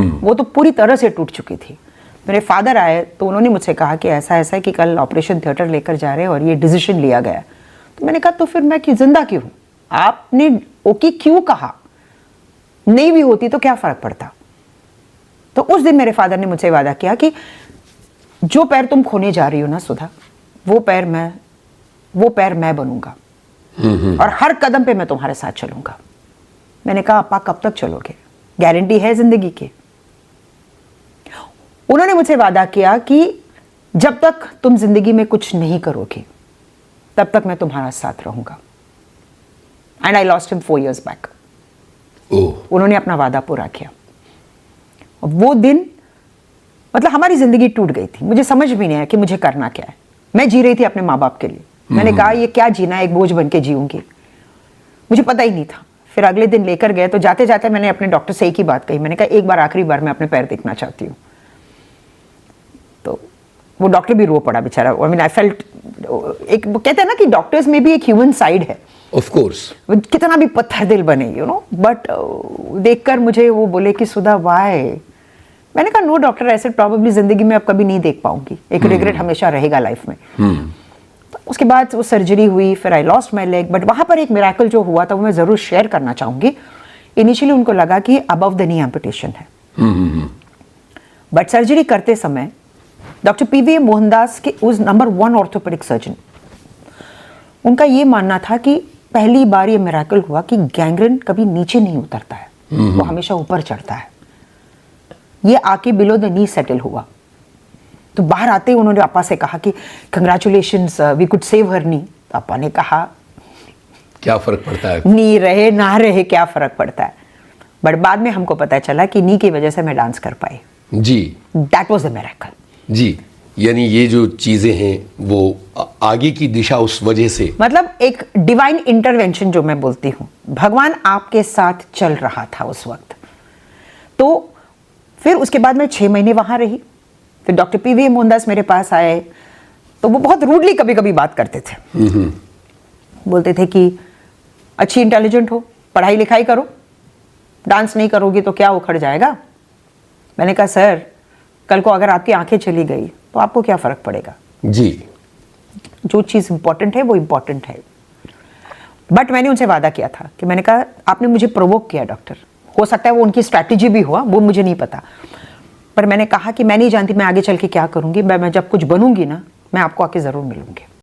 वो तो पूरी तरह से टूट चुकी थी। मेरे फादर आए तो उन्होंने मुझसे कहा कि ऐसा ऐसा है कि कल ऑपरेशन थिएटर लेकर जा रहे हैं और ये डिसीजन लिया गया। तो मैंने कहा तो फिर मैं जिंदा क्यों हूँ? आपने ओके क्यों कहा? नहीं भी होती तो क्या फर्क पड़ता? तो उस दिन मेरे फादर ने मुझसे वादा किया कि जो पैर तुम खोने जा रही हो ना सुधा, वो पैर मैं बनूंगा और हर कदम पे मैं तुम्हारे साथ चलूंगा। मैंने कहा अपा कब तक चलोगे? गारंटी है जिंदगी की? उन्होंने मुझसे वादा किया कि जब तक तुम जिंदगी में कुछ नहीं करोगे तब तक मैं तुम्हारा साथ रहूंगा। And I lost him 4 years back. उन्होंने अपना वादा पूरा किया। वो दिन मतलब हमारी जिंदगी टूट गई थी। मुझे समझ भी नहीं आया कि मुझे करना क्या है। मैं जी रही थी अपने माँ बाप के लिए। मैंने कहा ये क्या जीना है, एक बोझ बन के जीऊंगी। मुझे पता ही नहीं था। फिर अगले दिन लेकर गए तो जाते जाते मैंने अपने डॉक्टर से एक ही बात कही। मैंने कहा एक बार आखिरी बार मैं अपने पैर देखना चाहती हूँ। तो वो डॉक्टर भी रो पड़ा बेचारा। आई मीन आई फेल्ट, एक कहते हैं ना कि डॉक्टर्स में भी एक ह्यूमन साइड है। ऑफ कोर्स, कितना भी पत्थर दिल बने यू नो, बट देखकर मुझे वो बोले कि सुधा व्हाई? मैंने कहा नो डॉक्टर, ऐसे प्रॉब्लली जिंदगी में अब कभी नहीं देख पाऊंगी। एक रिग्रेट हमेशा रहेगा लाइफ में। तो उसके बाद वो सर्जरी हुई, फिर I lost my leg. But वहां पर एक मिरेकल जो हुआ था वो मैं जरूर शेयर करना चाहूंगी। इनिशियली उनको लगा कि अबव द नी एम्पुटेशन है, बट सर्जरी करते समय डॉक्टर पीवी मोहनदास के उस नंबर 1 ऑर्थोपेडिक सर्जन, उनका ये मानना था कि पहली बार ये मिरेकल हुआ कि गैंग्रीन कभी नीचे नहीं उतरता है, वो हमेशा ऊपर चढ़ता है। ये आके बिलो द नी सेटल हुआ। तो बाहर आते ही उन्होंने पापा से कहा कि congratulations, we could save her knee. पापा ने कहा क्या फर्क पड़ता है, नी रहे ना रहे क्या फर्क पड़ता है। बट बाद में हमको पता चला कि नी की वजह से मैं डांस कर पाई। जी, दैट वाज द मिरेकल। जी, यानी ये जो चीजें हैं वो आगे की दिशा उस वजह से, मतलब एक डिवाइन इंटरवेंशन जो मैं बोलती हूँ, भगवान आपके साथ चल रहा था उस वक्त। तो फिर उसके बाद मैं 6 महीने वहां रही। फिर डॉक्टर पीवी मोहनदास मेरे पास आए तो वो बहुत रूडली कभी कभी बात करते थे। बोलते थे कि अच्छी इंटेलिजेंट हो, पढ़ाई लिखाई करो, डांस नहीं करोगी तो क्या उखड़ जाएगा। मैंने कहा सर कल को अगर आपकी आंखें चली गई तो आपको क्या फर्क पड़ेगा? जी, जो चीज इंपॉर्टेंट है वो इंपॉर्टेंट है। बट मैंने उनसे वादा किया था कि मैंने कहा आपने मुझे प्रोवोक किया डॉक्टर, हो सकता है वो उनकी स्ट्रैटेजी भी हुआ, वो मुझे नहीं पता, पर मैंने कहा कि मैं नहीं जानती मैं आगे चल के क्या करूंगी। मैं जब कुछ बनूंगी ना मैं आपको आके जरूर मिलूंगी।